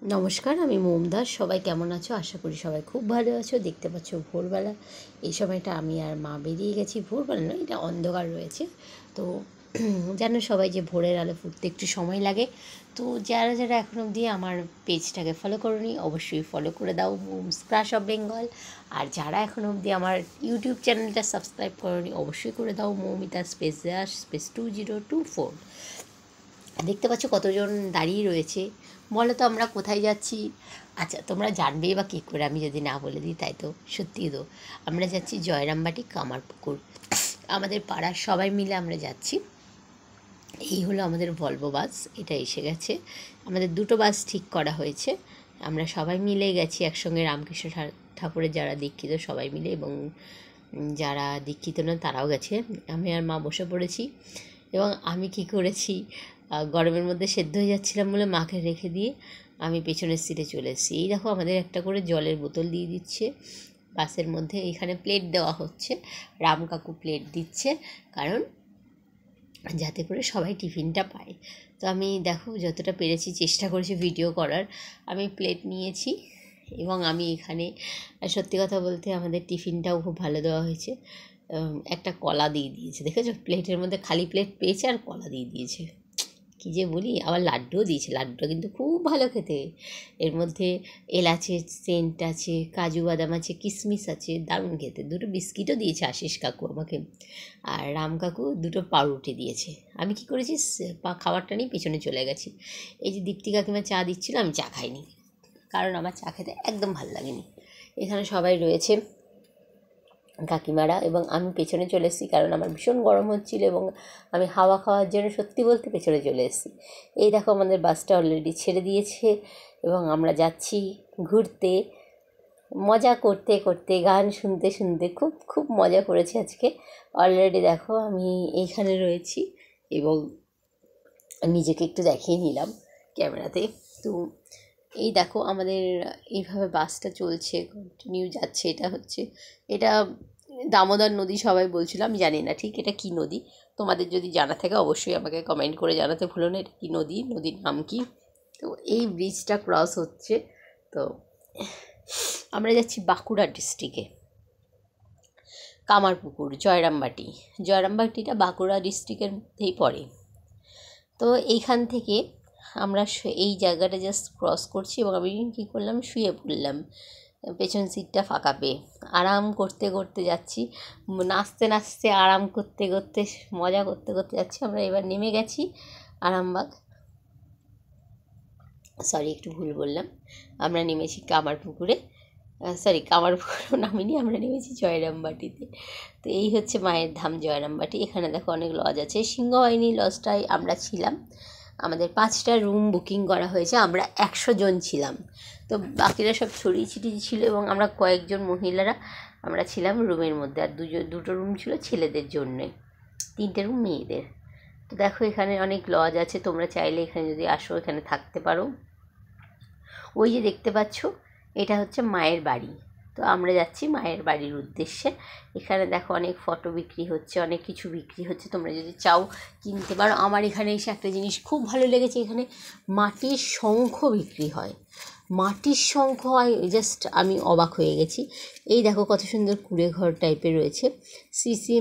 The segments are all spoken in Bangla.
নমস্কার, আমি মোম দাস। সবাই কেমন আছো? আশা করি সবাই খুব ভালো আছো। দেখতে পাচ্ছ ভোরবেলা এই সময়টা আমি আর মা বেরিয়ে গেছি। ভোরবেলা নয়, এটা অন্ধকার রয়েছে। তো জানো সবাই যে ভোরের আলো ফুটতে একটু সময় লাগে। তো যারা যারা এখন অবধি আমার পেজটাকে ফলো করোনি অবশ্যই ফলো করে দাও, মোমস ক্রাশ অফ বেঙ্গল। আর যারা এখন অবধি আমার ইউটিউব চ্যানেলটা সাবস্ক্রাইব করোনি অবশ্যই করে দাও, মৌমিতা স্পেস দাস স্পেস 2024। দেখতে পাচ্ছ কতজন দাঁড়িয়ে রয়েছে। বলো তো আমরা কোথায় যাচ্ছি? আচ্ছা, তোমরা জানবেই বা কী করে আমি যদি না বলে দিই? তাই তো, সত্যিই তো আমরা যাচ্ছি জয়রামবাটি কামারপুকুর। আমাদের পাড়ার সবাই মিলে আমরা যাচ্ছি। এই হলো আমাদের ভলভো বাস, এটা এসে গেছে। আমাদের দুটো বাস ঠিক করা হয়েছে। আমরা সবাই মিলে গেছি একসঙ্গে, রামকৃষ্ণ ঠাকুরের যারা দীক্ষিত সবাই মিলে, এবং যারা দীক্ষিত না তারাও গেছে। আমি আর মা বসে পড়েছি। এবং আমি কি করেছি, গরমের মধ্যে সেদ্ধ হয়ে যাচ্ছিলাম বলে মাকে রেখে দিয়ে আমি পেছনের সিটে চলে এসেছি। এই দেখো আমাদের একটা করে জলের বোতল দিয়ে দিচ্ছে বাসের মধ্যে। এখানে প্লেট দেওয়া হচ্ছে, রাম কাকু প্লেট দিচ্ছে, কারণ যাতে করে সবাই টিফিনটা পায়। তো আমি দেখো যতটা পেরেছি চেষ্টা করেছি ভিডিও করার। আমি প্লেট নিয়েছি এবং আমি এখানে, সত্যি কথা বলতে আমাদের টিফিনটাও খুব ভালো দেওয়া হয়েছে। একটা কলা দিয়ে দিয়েছে, দেখেছো? প্লেটের মধ্যে খালি প্লেট পেয়েছে আর কলা দিয়ে দিয়েছে। কী যে বলি, আবার লাড্ডুও দিয়েছে। লাড্ডুটা কিন্তু খুব ভালো খেতে। এর মধ্যে এলাচের সেন্ট আছে, কাজু বাদাম আছে, কিশমিশ আছে, দারুণ খেতে। দুটো বিস্কিটও দিয়েছে আশিস কাকু আমাকে, আর রাম কাকু দুটো পাউরুটি দিয়েছে। আমি কি করেছি, খাবারটা নিয়ে পেছনে চলে গেছি। এই যে দীপ্তি কাকিমা চা দিচ্ছিল, আমি চা খাইনি, কারণ আমার চা খেতে একদম ভালো লাগেনি। এখানে সবাই রয়েছে কাকিমারা, এবং আমি পেছনে চলে এসেছি কারণ আমার ভীষণ গরম হচ্ছিল এবং আমি হাওয়া খাওয়ার জন্য সত্যি বলতে পেছনে চলে এসেছি। এই দেখো আমাদের বাসটা অলরেডি ছেড়ে দিয়েছে এবং আমরা যাচ্ছি ঘুরতে, মজা করতে করতে, গান শুনতে শুনতে। খুব খুব মজা করেছি আজকে। অলরেডি দেখো আমি এইখানে রয়েছি এবং নিজেকে একটু দেখিয়ে নিলাম ক্যামেরাতে। তো এই দেখো আমাদের এইভাবে বাসটা চলছে, কন্টিনিউ যাচ্ছে। এটা দামোদর নদী সবাই বলছিল, আমি জানি না ঠিক এটা কী নদী। তোমাদের যদি জানা থাকে অবশ্যই আমাকে কমেন্ট করে জানাতে ভুলো না, এটা কী নদী, নদীর নাম কি। তো এই ব্রিজটা ক্রস হচ্ছে। তো আমরা যাচ্ছি বাঁকুড়া ডিস্ট্রিক্টে, কামারপুকুর, জয়রামবাটিটা বাঁকুড়া ডিস্ট্রিক্টের মধ্যেই পড়ে। তো এইখান থেকে আমরা এই জায়গাটা জাস্ট ক্রস করছি এবং আমি কী করলাম, শুয়ে পড়লাম পেছন সিটটা ফাঁকা পেয়ে। আরাম করতে করতে যাচ্ছি, নাচতে নাচতে আরাম করতে করতে, মজা করতে করতে যাচ্ছি। আমরা এবার নেমে গেছি আরামবাগ, সরি একটু ভুল বললাম। আমরা নেমেছি কামারপুকুরে, কামারপুকুরেও নামিনি, আমরা নেমেছি জয়রামবাটিতে। তো এই হচ্ছে মায়ের ধাম জয়রামবাটি। এখানে দেখো অনেক লজ আছে। সিংহবাহিনী লজটায় আমরা ছিলাম। আমাদের 5টা রুম বুকিং করা হয়েছে, আমরা 100 জন ছিলাম। তো বাকিরা সব ছড়িয়ে ছিটিয়ে ছিল এবং আমরা কয়েকজন মহিলারা আমরা ছিলাম রুমের মধ্যে। আর দুটো রুম ছিল ছেলেদের জন্যে, 3টে রুম মেয়েদের। তো দেখো এখানে অনেক লজ আছে, তোমরা চাইলে এখানে যদি আসো এখানে থাকতে পারো। ওই যে দেখতে পাচ্ছ এটা হচ্ছে মায়ের বাড়ি। তো আমরা যাচ্ছি মায়ের বাড়ির উদ্দেশ্যে। এখানে দেখো অনেক ফটো বিক্রি হচ্ছে, অনেক কিছু বিক্রি হচ্ছে, তোমরা যদি চাও কিনতে পারো। আমার এখানে এসে একটা জিনিস খুব ভালো লেগেছে, এখানে মাটির শঙ্খ বিক্রি হয়। মাটির শঙ্খ হয়, জাস্ট আমি অবাক হয়ে গেছি। এই দেখো কত সুন্দর কুঁড়ে ঘর টাইপের রয়েছে। শ্রী শ্রী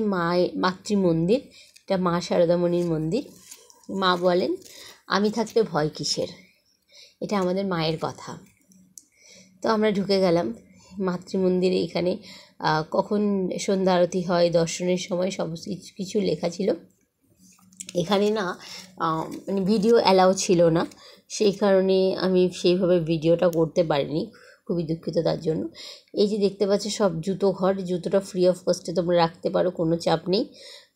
মাতৃমন্দির, এটা মা শারদামণির মন্দির। মা বলেন, আমি থাকতে ভয় কিসের, এটা আমাদের মায়ের কথা। তো আমরা ঢুকে গেলাম মাতৃমন্দিরে। এখানে কখন সন্ধ্যা আরতি হয়, দর্শনের সময়, সব কিছু লেখা ছিল। এখানে না মানে ভিডিও অ্যালাউ ছিল না, সেই কারণে আমি সেইভাবে ভিডিওটা করতে পারিনি, খুবই দুঃখিত তার জন্য। এই যে দেখতে পাচ্ছ সব জুতো ঘর, জুতোটা ফ্রি অফ কস্টে তোমরা রাখতে পারো, কোনো চাপ নেই।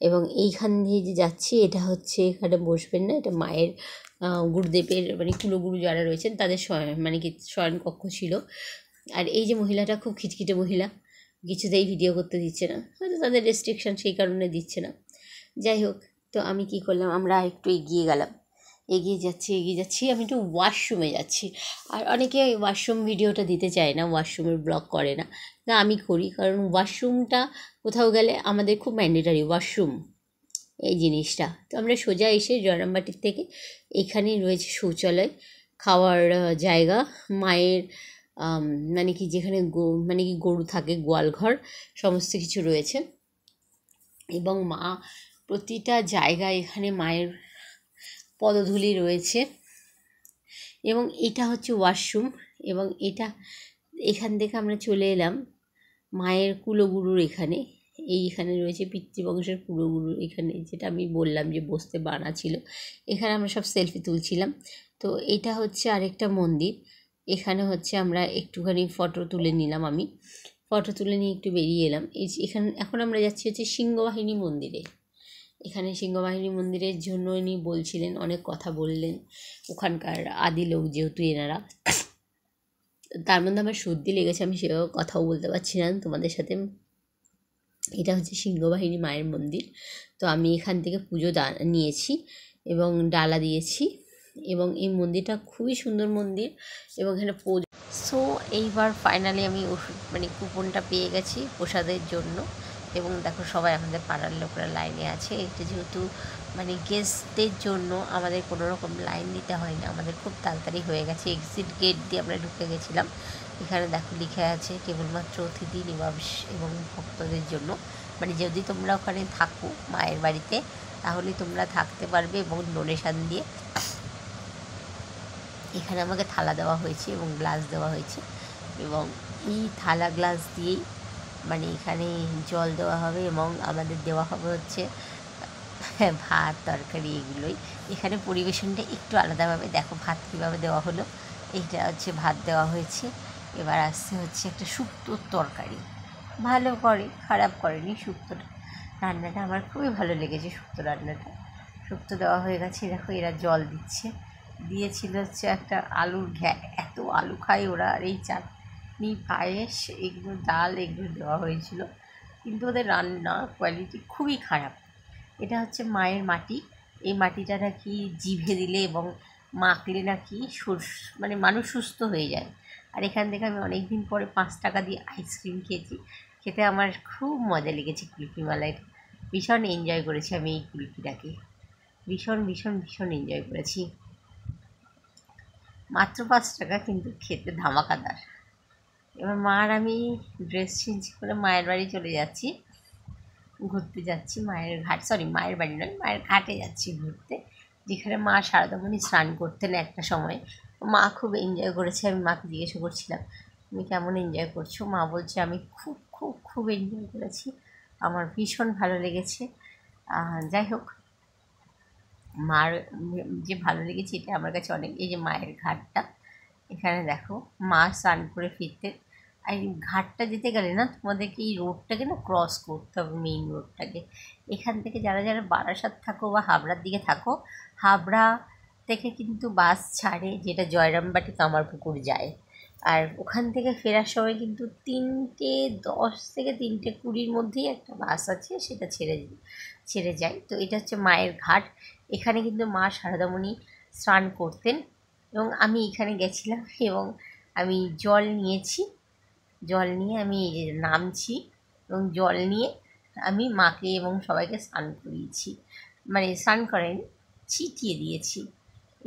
এবং এইখান দিয়ে যে যাচ্ছি এটা হচ্ছে, এখানে বসবেন না, এটা মায়ের গুরুদেবের মানে কুলগুরু যারা রয়েছেন তাদের মানে কি শয়নকক্ষ ছিল। আর এই যে মহিলাটা খুব খিটখিটে মহিলা, কিছুতেই ভিডিও করতে দিচ্ছে না, হয়তো তাদের রেস্ট্রিকশান সেই কারণে দিচ্ছে না। যাই হোক, তো আমি কি করলাম, আমরা একটু এগিয়ে গেলাম, এগিয়ে যাচ্ছি, আমি একটু ওয়াশরুমে যাচ্ছি। আর অনেকে ওয়াশরুম ভিডিওটা দিতে চায় না, ওয়াশরুমের ব্লগ করে না, না আমি করি, কারণ ওয়াশরুমটা কোথাও গেলে আমাদের খুব ম্যান্ডেটারি ওয়াশরুম এই জিনিসটা। তো আমরা সোজা এসে জয়রামবাটির থেকে এখানেই রয়েছে শৌচালয়, খাওয়ার জায়গা, মায়ের মানে কি যেখানে মানে কি গরু থাকে, গোয়ালঘর সমস্ত কিছু রয়েছে। এবং মা প্রতিটা জায়গায় এখানে মায়ের পদধূলি রয়েছে। এবং এটা হচ্ছে ওয়াশরুম। এবং এখান থেকে আমরা চলে এলাম মায়ের কুলগুরুর এখানে। এইখানে রয়েছে পিতৃবংশের কুলগুরু, এখানে যেটা আমি বললাম যে বসতে বানা ছিল। এখানে আমরা সব সেলফি তুলছিলাম। তো এটা হচ্ছে আরেকটা মন্দির। এখানে হচ্ছে আমরা একটুখানি ফটো তুলে নিলাম, আমি ফটো তুলে নিয়ে একটু বেরিয়ে এলাম। এখানে এখন আমরা যাচ্ছি হচ্ছে সিংহবাহিনী মন্দিরে। এখানে সিংহবাহিনী মন্দিরের জন্য ইনি বলছিলেন, অনেক কথা বললেন। ওখানকার আদি লোক যেহেতু এনারা, তার মধ্যে আমার সর্দি লেগেছে, আমি সেভাবে কথাও বলতে পারছি না তোমাদের সাথে। এটা হচ্ছে সিংহবাহিনী মায়ের মন্দির। তো আমি এখান থেকে পুজো নিয়েছি এবং ডালা দিয়েছি। এবং এই মন্দিরটা খুবই সুন্দর মন্দির। এবং এখানে সো এইবার ফাইনালি আমি ওষুধ মানে কুপনটা পেয়ে গেছি প্রসাদের জন্য। এবং দেখো সবাই আমাদের পাড়ার লোকরা লাইনে আছে। এটা যেহেতু মানে গেস্টদের জন্য আমাদের কোনো রকম লাইন দিতে হয় না, আমাদের খুব তাড়াতাড়ি হয়ে গেছে। এক্সিট গেট দিয়ে আমরা ঢুকে গেছিলাম। এখানে দেখো লিখে আছে কেবলমাত্র অতিথি নিবাস এবং ভক্তদের জন্য। মানে যদি তোমরা ওখানে থাকো মায়ের বাড়িতে তাহলে তোমরা থাকতে পারবে এবং ডোনেশান দিয়ে। এখানে আমাকে থালা দেওয়া হয়েছে এবং গ্লাস দেওয়া হয়েছে। এবং এই থালা গ্লাস দিয়েই মানে এখানে জল দেওয়া হবে এবং আমাদের দেওয়া হবে হচ্ছে ভাত তরকারি এগুলোই। এখানে পরিবেশনটা একটু আলাদাভাবে দেখো ভাত কীভাবে দেওয়া হলো। এইটা হচ্ছে ভাত দেওয়া হয়েছে। এবার আসছে হচ্ছে একটা শুক্তোর তরকারি। ভালো করে, খারাপ করেনি শুক্তোটা। রান্নাটা আমার খুবই ভালো লেগেছে শুক্তো রান্নাটা। শুক্তো দেওয়া হয়ে গেছে, দেখো এরা জল দিচ্ছে। দিয়েছিল হচ্ছে একটা আলুর এত আলু খায় ওরা। আর এই চাটনি, পায়েস, এগুলো ডাল এগুলো দেওয়া হয়েছিল। কিন্তু ওদের রান্না কোয়ালিটি খুবই খারাপ। এটা হচ্ছে মায়ের মাটি। এই মাটিটা নাকি জিভে দিলে এবং মাখলে নাকি মানে মানুষ সুস্থ হয়ে যায়। আর এখান থেকে আমি অনেক দিন পরে 5 টাকা দিয়ে আইসক্রিম খেয়েছি। খেতে আমার খুব মজা লেগেছে কুলফি মালাইটা। ভীষণ এনজয় করেছি আমি এই কুলফিটাকে। ভীষণ ভীষণ ভীষণ এনজয় করেছি। মাত্র 5 টাকা, কিন্তু খেতে ধামাকাদার। এবার মা আর আমি ড্রেস চেঞ্জ করে মায়ের বাড়ি চলে যাচ্ছি, ঘুরতে যাচ্ছি মায়ের ঘাট। মায়ের বাড়ি নয়, মায়ের ঘাটে যাচ্ছি ঘুরতে, যেখানে মা সারদামণি স্নান করতেন একটা সময়। মা খুব এনজয় করেছে। আমি মাকে জিজ্ঞাসা করছিলাম তুমি কেমন এনজয় করছো। মা বলছে আমি খুব খুব খুব এনজয় করেছি, আমার ভীষণ ভালো লেগেছে। যাই হোক, মার যে ভালো লেগেছে এটা আমার কাছে অনেক। এই যে মায়ের ঘাটটা, এখানে দেখো মা স্নান করে ফিরতে। আর এই ঘাটটা যেতে গেলে না তোমাদেরকে এই রোডটাকে না ক্রস করতে হবে, মেইন রোডটাকে। এখান থেকে যারা যারা বারাসাত থাকো বা হাবড়ার দিকে থাকো, হাবড়া থেকে কিন্তু বাস ছাড়ে যেটা জয়রামবাটি কামারপুকুর যায়। আর ওখান থেকে ফেরার সময় কিন্তু 3:10 থেকে 3:20 মধ্যেই একটা বাস আছে, সেটা ছেড়ে যায়। তো এটা হচ্ছে মায়ের ঘাট। এখানে কিন্তু মা সারদামণি স্নান করতেন। এবং আমি এখানে গেছিলাম এবং আমি জল নিয়েছি। জল নিয়ে আমি নামছি এবং জল নিয়ে আমি মাকে এবং সবাইকে স্নান করিয়েছি। মানে স্নান করেন, ছিটিয়ে দিয়েছি।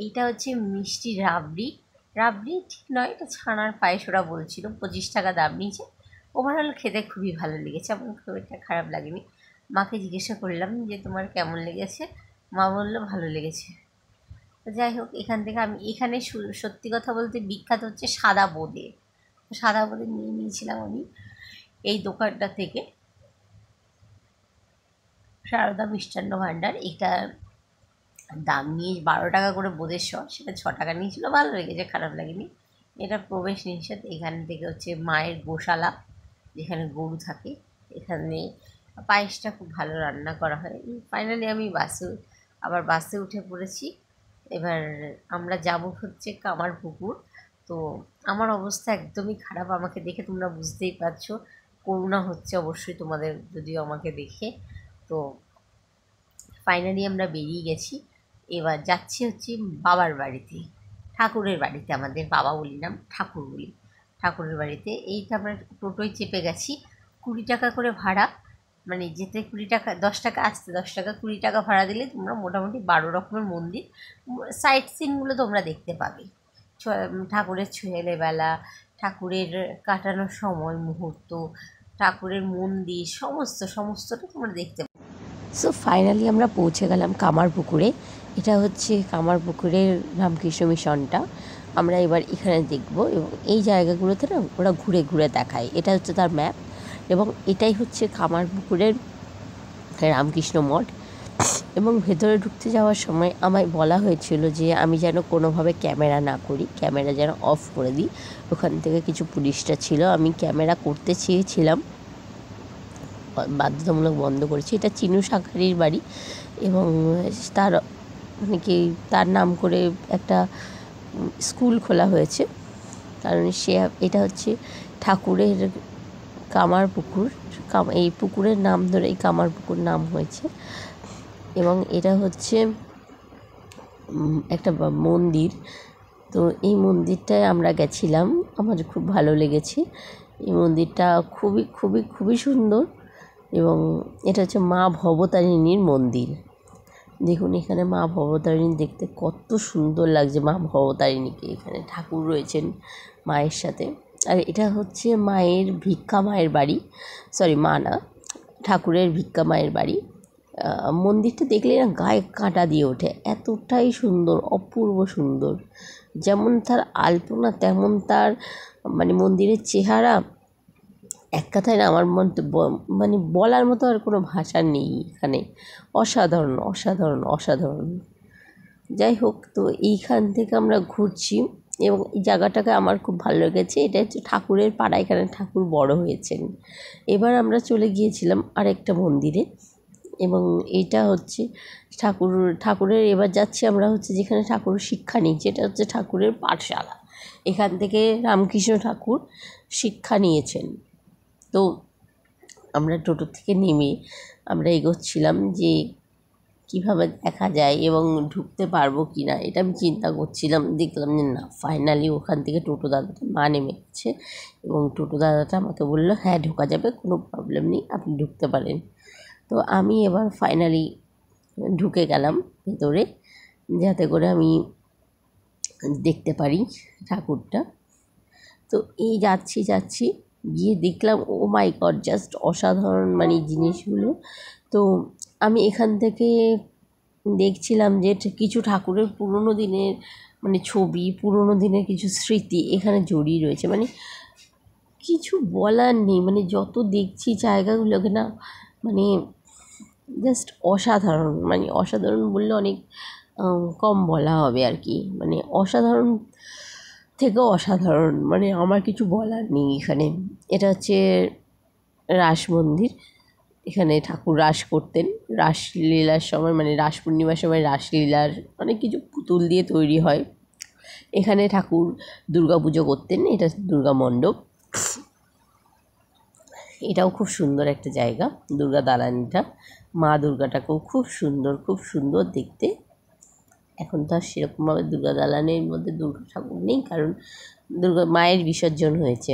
এইটা হচ্ছে মিষ্টি রাবড়ি। রাবড়ি ঠিক নয়, এটা ছানার পায়েস ওরা বলছিল। 25 টাকা দাম নিয়েছে। ওভারঅল খেতে খুবই ভালো লেগেছে, আমার খুব একটা খারাপ লাগেনি। মাকে জিজ্ঞাসা করলাম যে তোমার কেমন লেগেছে। মা বললো ভালো লেগেছে। তো যাই হোক, এখান থেকে আমি এখানে সত্যি কথা বলতে বিখ্যাত হচ্ছে সাদা বোঁদে। সাদা বোঁদে নিয়ে নিয়েছিলাম আমি এই দোকানটা থেকে, সারদা মিষ্টান্ন ভাণ্ডার। এটা দাম নিয়ে 12 টাকা করে বোঁদের সেটা 6 টাকা নিয়েছিল। ভালো লেগেছে, খারাপ লাগেনি। এটা প্রবেশ নিষেধ। এখান থেকে হচ্ছে মায়ের গোশালা, যেখানে গরু থাকে। এখানে পায়েসটা খুব ভালো রান্না করা হয়। ফাইনালি আমি বাসে উঠে পড়েছি। এবার আমরা যাব হচ্ছে কামারপুকুর। তো আমার অবস্থা একদমই খারাপ, আমাকে দেখে তোমরা বুঝতেই পারছো। করুণা হচ্ছে অবশ্যই তোমাদের যদিও আমাকে দেখে। তো ফাইনালি আমরা বেরিয়ে গেছি। এবার যাচ্ছি হচ্ছে বাবার বাড়িতে, ঠাকুরের বাড়িতে। আমাদের বাবা বলি না, ঠাকুর বলি। ঠাকুরের বাড়িতে এইটা আমরা টোটোয় চেপে গেছি। 20 টাকা করে ভাড়া। মানে যেতে 20 টাকা, 10 টাকা, আসতে 10 টাকা। 20 টাকা ভাড়া দিলে তোমরা মোটামুটি 12 রকমের মন্দির, সাইট সিনগুলো তোমরা দেখতে পাবে। ঠাকুরের ছেলেবেলা, ঠাকুরের কাটানো সময় মুহূর্ত, ঠাকুরের মন্দির সমস্তটা তোমরা দেখতে পাবে। সো ফাইনালি আমরা পৌঁছে গেলাম কামারপুকুরে। এটা হচ্ছে কামারপুকুরের রামকৃষ্ণ মিশনটা। আমরা এবার এখানে দেখব এবং এই জায়গাগুলোতে না ওরা ঘুরে ঘুরে দেখায়। এটা হচ্ছে তার ম্যাপ এবং এটাই হচ্ছে কামারপুকুরের রামকৃষ্ণ মঠ। এবং ভেতরে ঢুকতে যাওয়ার সময় আমায় বলা হয়েছিল যে আমি যেন কোনোভাবে ক্যামেরা না করি, ক্যামেরা যেন অফ করে দিই। ওখান থেকে কিছু পুলিশরা ছিল, আমি ক্যামেরা করতে চেয়েছিলাম, বাধ্যতামূলক বন্ধ করেছি। এটা চিনু শাঁখারির বাড়ি এবং তার মানে কি তার নাম করে একটা স্কুল খোলা হয়েছে, কারণ এটা হচ্ছে ঠাকুরের কামারপুকুর, এই পুকুরের নাম ধরে এই কামারপুকুর নাম হয়েছে। এবং এটা হচ্ছে একটা মন্দির। তো এই মন্দিরটায় আমরা গেছিলাম, আমার খুব ভালো লেগেছে। এই মন্দিরটা খুবই খুবই খুবই সুন্দর এবং এটা হচ্ছে মা ভবতারিণীর মন্দির। দেখুন এখানে মা ভবতারিণী দেখতে কত সুন্দর লাগছে। মা ভবতারিণীকে এখানে ঠাকুর রয়েছেন মায়ের সাথে। আর এটা হচ্ছে মায়ের ভিক্ষা মায়ের বাড়ি, সরি মা না, ঠাকুরের ভিক্ষা মায়ের বাড়ি। মন্দিরটা দেখলে না গায়ে কাঁটা দিয়ে ওঠে, এতটাই সুন্দর, অপূর্ব সুন্দর। যেমন তার আলপনা তেমন তার মানে মন্দিরের চেহারা। এক কথায় না আমার মানে বলার মতো আর কোনো ভাষা নেই এখানে। অসাধারণ অসাধারণ অসাধারণ। যাই হোক, তো এইখান থেকে আমরা ঘুরছি এবং এই জায়গাটাকে আমার খুব ভালো লেগেছে। এটা হচ্ছে ঠাকুরের পাড়া, এখানে ঠাকুর বড় হয়েছেন। এবার আমরা চলে গিয়েছিলাম আরেকটা মন্দিরে এবং এটা হচ্ছে ঠাকুরের এবার যাচ্ছি আমরা হচ্ছে যেখানে ঠাকুর শিক্ষা নিচ্ছে, এটা হচ্ছে ঠাকুরের পাঠশালা। এখান থেকে রামকৃষ্ণ ঠাকুর শিক্ষা নিয়েছেন। তো আমরা টোটো থেকে নেমে আমরা এগোচ্ছিলাম যে কীভাবে দেখা যায় এবং ঢুকতে পারবো কি না, এটা আমি চিন্তা করছিলাম। দেখলাম যে না, ফাইনালি ওখান থেকে টোটো দাদাটা মা নেমে গেছে এবং টোটো দাদাটা আমাকে বললো হ্যাঁ ঢোকা যাবে, কোনো প্রবলেম নেই, আপনি ঢুকতে পারেন। তো আমি এবার ফাইনালি ঢুকে গেলাম ভেতরে, যাতে করে আমি দেখতে পারি ঠাকুরটা। তো এই যাচ্ছি গিয়ে দেখলাম ও মাই গড, জাস্ট অসাধারণ মানে জিনিসগুলো। তো আমি এখান থেকে দেখছিলাম যে কিছু ঠাকুরের পুরনো দিনের মানে ছবি, পুরনো দিনের কিছু স্মৃতি এখানে জড়িয়ে রয়েছে। মানে কিছু বলার নেই, মানে যত দেখছি জায়গাগুলোকে না, মানে জাস্ট অসাধারণ। মানে অসাধারণ বললে অনেক কম বলা হবে আর কি, মানে অসাধারণ থেকেও অসাধারণ, মানে আমার কিছু বলার নেই এখানে। এটা হচ্ছে রাস মন্দির, এখানে ঠাকুর রাস করতেন। রাসলীলার সময় মানে রাস পূর্ণিমার সময় রাসলীলার অনেক কিছু পুতুল দিয়ে তৈরি হয়। এখানে ঠাকুর দুর্গা পুজো করতেন। এটা দুর্গা মণ্ডপ, এটাও খুব সুন্দর একটা জায়গা। দুর্গা দালানটা, মা দুর্গাটাকেও খুব সুন্দর দেখতে। এখন তো আর সেরকমভাবে দুর্গা দালানের মধ্যে দুর্গা ঠাকুর নেই, কারণ দুর্গা মায়ের বিসর্জন হয়েছে।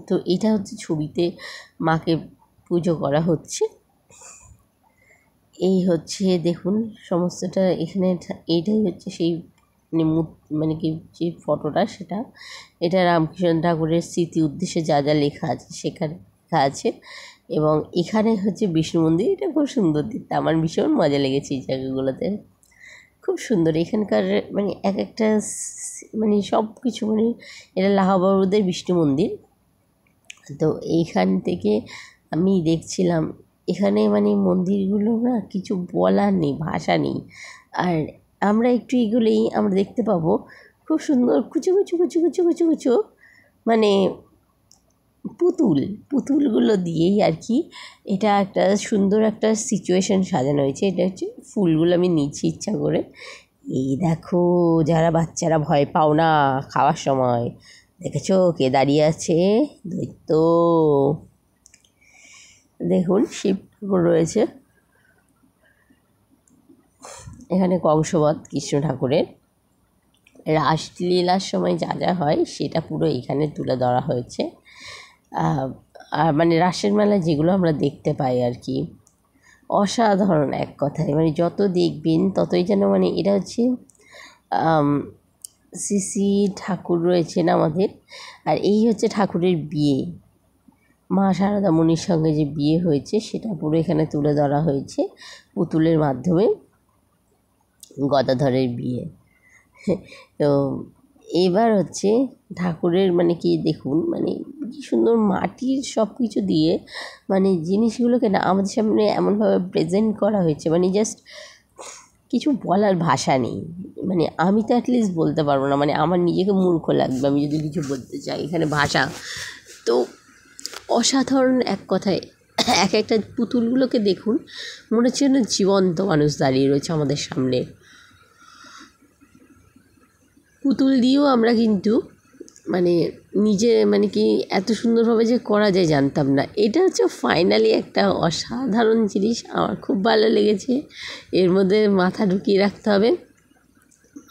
তো এটা হচ্ছে ছবিতে মাকে পুজো করা হচ্ছে। এই হচ্ছে দেখুন সমস্তটা এখানে, এইটাই হচ্ছে সেই মানে কি যে ফটোটা, সেটা এটা রামকৃষ্ণ ঠাকুরের স্মৃতি উদ্দেশ্যে যা যা লেখা আছে সেখানে লেখা আছে। এবং এখানে হচ্ছে বিষ্ণু মন্দির, এটা খুব সুন্দর দেখতে, আমার ভীষণ মজা লেগেছে এই জায়গাগুলোতে, খুব সুন্দর। এখানকার মানে এক একটা মানে সব কিছু, মানে এটা লাহাবাবুদের বিষ্ণু মন্দির। তো এইখান থেকে আমি দেখছিলাম এখানে মানে মন্দিরগুলো না কিছু বলার নেই, ভাষা নেই। আর আমরা একটু এগুলোই আমরা দেখতে পাবো খুব সুন্দর কুচু কুচু কুচু কুচু কুচু কুচু মানে পুতুলগুলো দিয়েই আর কি এটা একটা সুন্দর একটা সিচুয়েশন সাজানো হয়েছে। এটা হচ্ছে ফুলগুলো আমি নিচ্ছি ইচ্ছা করে। এই দেখো, যারা বাচ্চারা ভয় পাও না খাওয়ার সময়, দেখেছো কে দাঁড়িয়ে আছে? দৈত্য। দেখুন শিব ঠাকুর রয়েছে এখানে, কংসবধ কৃষ্ণ ঠাকুরের। রাসলীলার সময় যা যা হয় সেটা পুরো এখানে তুলে ধরা হয়েছে। মানে রাসের মেলায় যেগুলো আমরা দেখতে পাই আর কি, অসাধারণ এক কথায়। মানে যত দেখবেন ততই যেন মানে এটা হচ্ছে শ্রী ঠাকুর রয়েছেন আমাদের। আর এই হচ্ছে ঠাকুরের বিয়ে, মা শারদামণির সঙ্গে যে বিয়ে হয়েছে সেটা পুরো এখানে তুলে ধরা হয়েছে পুতুলের মাধ্যমে, গদাধরের বিয়ে। তো এবার হচ্ছে ঠাকুরের মানে কি দেখুন, মানে কি সুন্দর মাটির সব কিছু দিয়ে মানে জিনিসগুলোকে না আমাদের সামনে এমনভাবে প্রেজেন্ট করা হয়েছে, মানে জাস্ট কিছু বলার ভাষা নেই। মানে আমি তো অ্যাটলিস্ট বলতে পারবো না, মানে আমার নিজেকে মূর্খ লাগবে আমি যদি কিছু বলতে চাই। এখানে ভাষা তো অসাধারণ, এক কথায় এক একটা পুতুলগুলোকে দেখুন, মনে হচ্ছে যেন জীবন্ত মানুষ দাঁড়িয়ে রয়েছে আমাদের সামনে। পুতুল দিয়েও আমরা কিন্তু মানে নিজে মানে কি এত সুন্দরভাবে যে করা যায় জানতাম না। এটা হচ্ছে ফাইনালি একটা অসাধারণ জিনিস, আমার খুব ভালো লেগেছে। এর মধ্যে মাথা ঢুকিয়ে রাখতে হবে,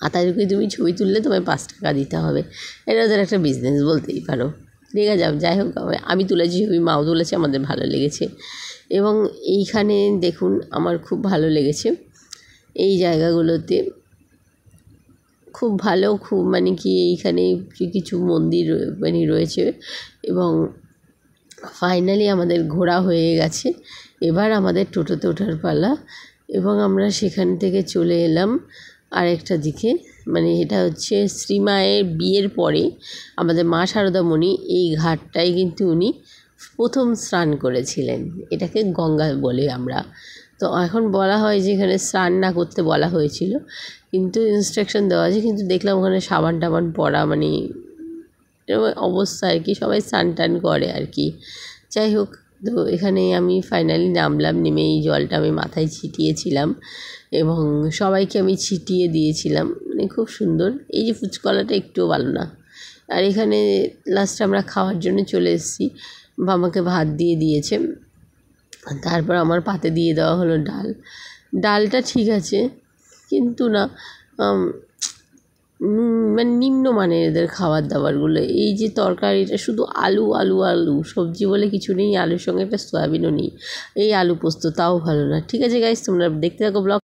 মাথা ঢুকিয়ে তুমি ছবি তুললে তোমায় 5 টাকা দিতে হবে। এটা ওদের একটা বিজনেস বলতেই পারো। দেখা যাক, যাই হোক আমি তুলেছি ছবি, মাও তুলেছে, আমাদের ভালো লেগেছে। এবং এইখানে দেখুন আমার খুব ভালো লেগেছে এই জায়গাগুলোতে, খুব ভালো, খুব মানে কি এইখানে কিছু মন্দির মানে রয়েছে। এবং ফাইনালি আমাদের ঘোরা হয়ে গেছে, এবার আমাদের টোটোতে ওঠার পালা। এবং আমরা সেখান থেকে চলে এলাম আরেকটা দিকে, মানে এটা হচ্ছে শ্রীমায়ের বিয়ের পরে আমাদের মা শারদামণি এই ঘাটটায় কিন্তু উনি প্রথম স্নান করেছিলেন। এটাকে গঙ্গা বলি আমরা। তো এখন বলা হয় যে এখানে স্নান না করতে বলা হয়েছিল, কিন্তু ইনস্ট্রাকশন দেওয়া আছে। কিন্তু দেখলাম ওখানে সাবান টাবান পরা, মানে এরকম অবস্থা আর কি, সবাই স্নান টান করে আর কি। যাই হোক, তো এখানে আমি ফাইনালি নামলাম, নেমে এই জলটা আমি মাথায় ছিটিয়েছিলাম এবং সবাইকে আমি ছিটিয়ে দিয়েছিলাম। মানে খুব সুন্দর। এই যে ফুচকলাটা একটুও ভালো না। আর এখানে লাস্টে আমরা খাওয়ার জন্য চলে এসেছি, বা আমাকে ভাত দিয়ে দিয়েছে। তারপর আমার পাতে দিয়ে দেওয়া হলো ডাল। ডালটা ঠিক আছে, কিন্তু না মানে নিম্নমানের এদের খাবার দাবারগুলো। এই যে তরকারিটা শুধু আলু আলু আলু, সবজি বলে কিছু নেই, আলুর সঙ্গে একটা সয়াবিনও নেই। এই আলু পোস্ত তাও ভালো না। ঠিক আছে গাইস, তোমরা দেখতে থাকো ব্লগ।